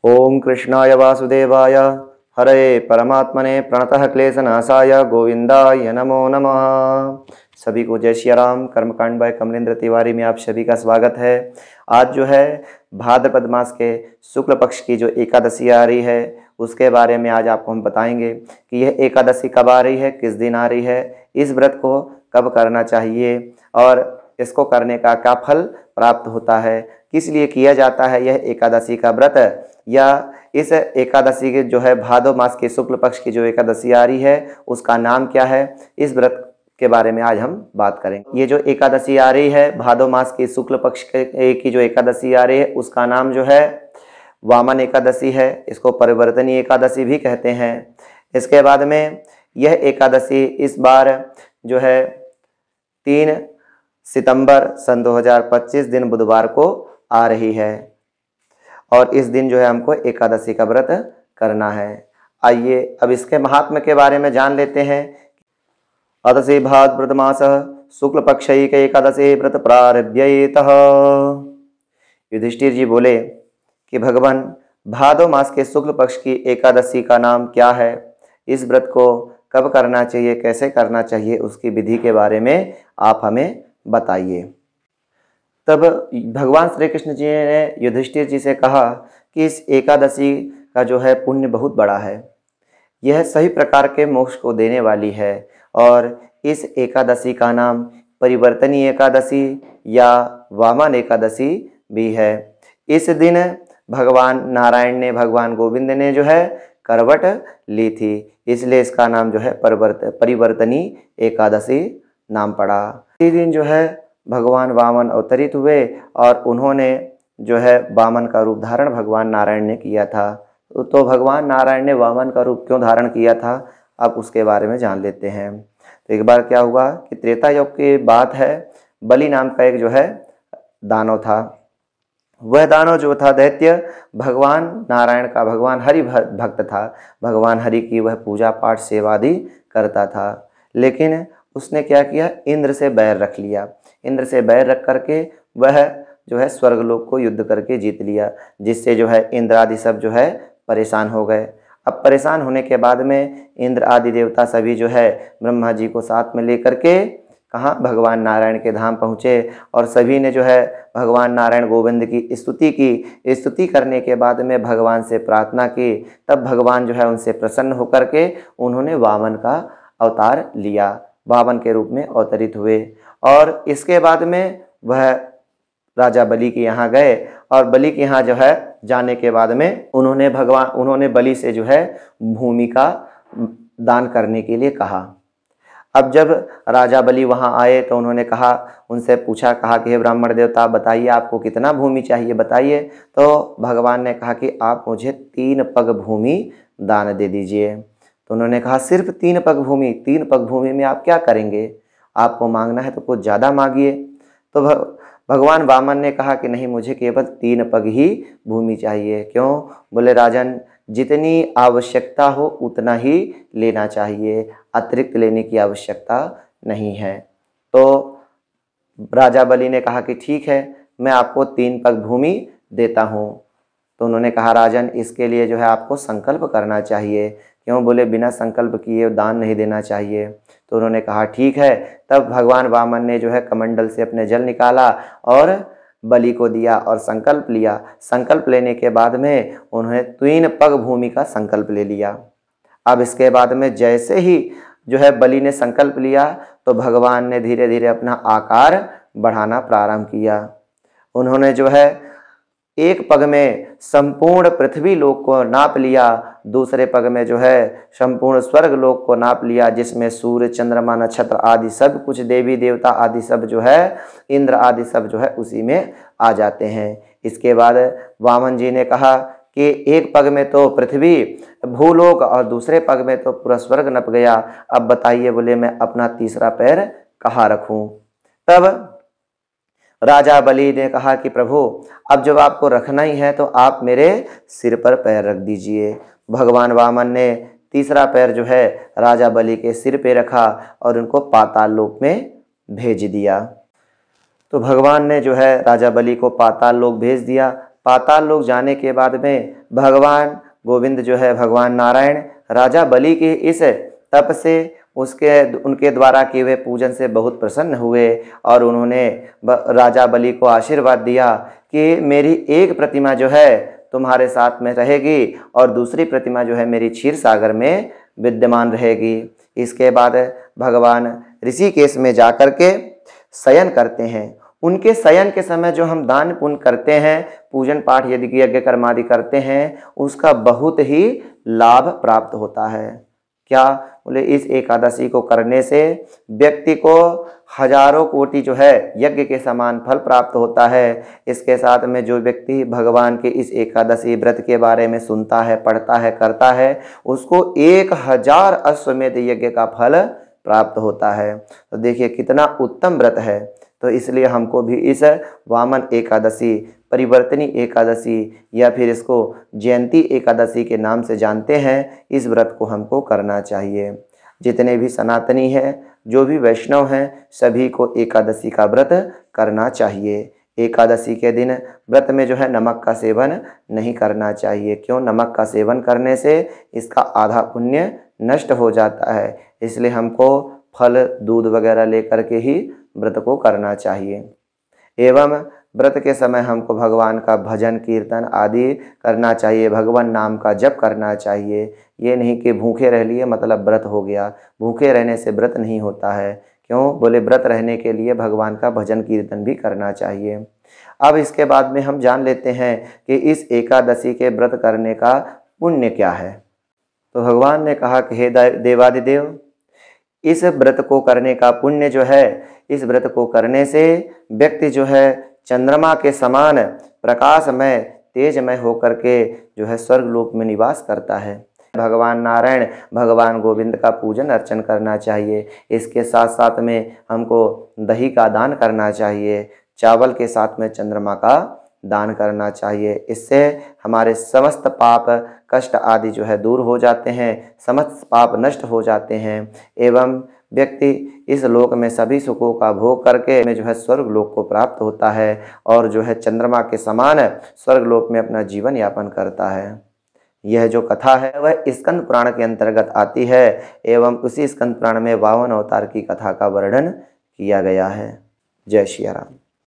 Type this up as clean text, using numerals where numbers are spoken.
ओम कृष्णाय वासुदेवाय हरे परमात्मने प्रणतः क्लेशनाशाय गोविंदाय नमो नमः। सभी को जय श्री राम। कर्मकांड बाय कमलेंद्र तिवारी में आप सभी का स्वागत है। आज जो है भाद्रपद मास के शुक्ल पक्ष की जो एकादशी आ रही है उसके बारे में आज आपको हम बताएंगे कि यह एकादशी कब आ रही है, किस दिन आ रही है, इस व्रत को कब करना चाहिए और इसको करने का क्या फल प्राप्त होता है, किस लिए किया जाता है यह एकादशी का व्रत, या इस एकादशी के जो है भादो मास के शुक्ल पक्ष की जो एकादशी आ रही है उसका नाम क्या है, इस व्रत के बारे में आज हम बात करेंगे। ये जो एकादशी आ रही है भादो मास की शुक्ल पक्ष की जो एकादशी आ रही है उसका नाम जो है वामन एकादशी है। इसको परिवर्तनी एकादशी भी कहते हैं। इसके बाद में यह एकादशी इस बार जो है 3 सितंबर सन 2025 दिन बुधवार को आ रही है और इस दिन जो है हमको एकादशी का व्रत करना है। आइए अब इसके महात्म्य के बारे में जान लेते हैं। अतसी भाद्रपद मास शुक्ल पक्षैक एकादशी व्रत प्रारभ्येतः। युधिष्ठिर जी बोले कि भगवान भादो मास के शुक्ल पक्ष की एकादशी का नाम क्या है, इस व्रत को कब करना चाहिए, कैसे करना चाहिए, उसकी विधि के बारे में आप हमें बताइए। तब भगवान श्री कृष्ण जी ने युधिष्ठिर जी से कहा कि इस एकादशी का जो है पुण्य बहुत बड़ा है, यह सही प्रकार के मोक्ष को देने वाली है और इस एकादशी का नाम परिवर्तनी एकादशी या वामन एकादशी भी है। इस दिन भगवान नारायण ने, भगवान गोविंद ने जो है करवट ली थी, इसलिए इसका नाम जो है परिवर्तनी एकादशी नाम पड़ा। इसी दिन जो है भगवान वामन अवतरित हुए और उन्होंने जो है वामन का रूप धारण भगवान नारायण ने किया था। तो भगवान नारायण ने वामन का रूप क्यों धारण किया था, अब उसके बारे में जान लेते हैं। तो एक बार क्या हुआ कि त्रेता युग की बात है, बलि नाम का एक जो है दानव था। वह दानव जो था दैत्य भगवान नारायण का, भगवान हरि भक्त था, भगवान हरि की वह पूजा पाठ सेवा आदि करता था। लेकिन उसने क्या किया, इंद्र से बैर रख लिया। इंद्र से बैर रख करके वह जो है स्वर्गलोक को युद्ध करके जीत लिया, जिससे जो है इंद्र आदि सब जो है परेशान हो गए। अब परेशान होने के बाद में इंद्र आदि देवता सभी जो है ब्रह्मा जी को साथ में लेकर के कहाँ, भगवान नारायण के धाम पहुँचे और सभी ने जो है भगवान नारायण गोविंद की स्तुति की। स्तुति करने के बाद में भगवान से प्रार्थना की। तब भगवान जो है उनसे प्रसन्न होकर के उन्होंने वामन का अवतार लिया, वामन के रूप में अवतरित हुए। और इसके बाद में वह राजा बलि के यहाँ गए और बलि के यहाँ जो है जाने के बाद में उन्होंने बलि से जो है भूमि का दान करने के लिए कहा। अब जब राजा बलि वहाँ आए तो उन्होंने कहा, उनसे पूछा, कहा कि हे ब्राह्मण देवता बताइए आपको कितना भूमि चाहिए बताइए। तो भगवान ने कहा कि आप मुझे 3 पग भूमि दान दे दीजिए। तो उन्होंने कहा सिर्फ 3 पग भूमि, 3 पग भूमि में आप क्या करेंगे, आपको मांगना है तो कुछ ज़्यादा मांगिए। तो भगवान वामन ने कहा कि नहीं, मुझे केवल 3 पग ही भूमि चाहिए। क्यों? बोले राजन, जितनी आवश्यकता हो उतना ही लेना चाहिए, अतिरिक्त लेने की आवश्यकता नहीं है। तो राजा बलि ने कहा कि ठीक है, मैं आपको 3 पग भूमि देता हूँ। तो उन्होंने कहा राजन, इसके लिए जो है आपको संकल्प करना चाहिए। क्यों? बोले बिना संकल्प किए दान नहीं देना चाहिए। तो उन्होंने कहा ठीक है। तब भगवान वामन ने जो है कमंडल से अपने जल निकाला और बलि को दिया और संकल्प लिया। संकल्प लेने के बाद में उन्होंने 3 पग भूमि का संकल्प ले लिया। अब इसके बाद में जैसे ही जो है बलि ने संकल्प लिया तो भगवान ने धीरे धीरे अपना आकार बढ़ाना प्रारंभ किया। उन्होंने जो है एक पग में संपूर्ण पृथ्वी लोक को नाप लिया, दूसरे पग में जो है संपूर्ण स्वर्ग लोक को नाप लिया, जिसमें सूर्य चंद्रमा नक्षत्र आदि सब कुछ, देवी देवता आदि सब जो है, इंद्र आदि सब जो है उसी में आ जाते हैं। इसके बाद वामन जी ने कहा कि एक पग में तो पृथ्वी भूलोक और दूसरे पग में तो पूरा स्वर्ग नप गया। अब बताइए, बोले मैं अपना तीसरा पैर कहाँ रखूं। तब राजा बलि ने कहा कि प्रभु, अब जब आपको रखना ही है तो आप मेरे सिर पर पैर रख दीजिए। भगवान वामन ने तीसरा पैर जो है राजा बलि के सिर पे रखा और उनको पाताल लोक में भेज दिया। तो भगवान ने जो है राजा बलि को पाताल लोक भेज दिया। पाताल लोक जाने के बाद में भगवान गोविंद जो है, भगवान नारायण राजा बलि के इस तप से उनके द्वारा किए हुए पूजन से बहुत प्रसन्न हुए और उन्होंने राजा बलि को आशीर्वाद दिया कि मेरी एक प्रतिमा जो है तुम्हारे साथ में रहेगी और दूसरी प्रतिमा जो है मेरी क्षीर सागर में विद्यमान रहेगी। इसके बाद भगवान ऋषिकेश में जाकर के शयन करते हैं। उनके शयन के समय जो हम दान पुण्य करते हैं, पूजन पाठ यदि यज्ञ कर्मादि करते हैं, उसका बहुत ही लाभ प्राप्त होता है। क्या बोले, इस एकादशी को करने से व्यक्ति को हजारों कोटि जो है यज्ञ के समान फल प्राप्त होता है। इसके साथ में जो व्यक्ति भगवान के इस एकादशी व्रत के बारे में सुनता है, पढ़ता है, करता है, उसको 1000 अश्वमेध यज्ञ का फल प्राप्त होता है। तो देखिए कितना उत्तम व्रत है। तो इसलिए हमको भी इस वामन एकादशी, परिवर्तनी एकादशी या फिर इसको जयंती एकादशी के नाम से जानते हैं, इस व्रत को हमको करना चाहिए। जितने भी सनातनी हैं, जो भी वैष्णव हैं, सभी को एकादशी का व्रत करना चाहिए। एकादशी के दिन व्रत में जो है नमक का सेवन नहीं करना चाहिए। क्यों? नमक का सेवन करने से इसका आधा पुण्य नष्ट हो जाता है। इसलिए हमको फल, दूध वगैरह लेकर के ही व्रत को करना चाहिए। एवं व्रत के समय हमको भगवान का भजन कीर्तन आदि करना चाहिए, भगवान नाम का जप करना चाहिए। ये नहीं कि भूखे रह लिए मतलब व्रत हो गया। भूखे रहने से व्रत नहीं होता है। क्यों? बोले व्रत रहने के लिए भगवान का भजन कीर्तन भी करना चाहिए। अब इसके बाद में हम जान लेते हैं कि इस एकादशी के व्रत करने का पुण्य क्या है। तो भगवान ने कहा कि हे देवादिदेव, इस व्रत को करने का पुण्य जो है, इस व्रत को करने से व्यक्ति जो है चंद्रमा के समान प्रकाशमय, तेजमय होकर के जो है स्वर्ग लोक में निवास करता है। भगवान नारायण, भगवान गोविंद का पूजन अर्चन करना चाहिए। इसके साथ साथ में हमको दही का दान करना चाहिए, चावल के साथ में चंद्रमा का दान करना चाहिए। इससे हमारे समस्त पाप, कष्ट आदि जो है दूर हो जाते हैं, समस्त पाप नष्ट हो जाते हैं एवं व्यक्ति इस लोक में सभी सुखों का भोग करके में जो है स्वर्ग लोक को प्राप्त होता है और जो है चंद्रमा के समान स्वर्ग लोक में अपना जीवन यापन करता है। यह जो कथा है वह स्कंद पुराण के अंतर्गत आती है एवं उसी स्कंद पुराण में 52 अवतार की कथा का वर्णन किया गया है। जय श्री राम।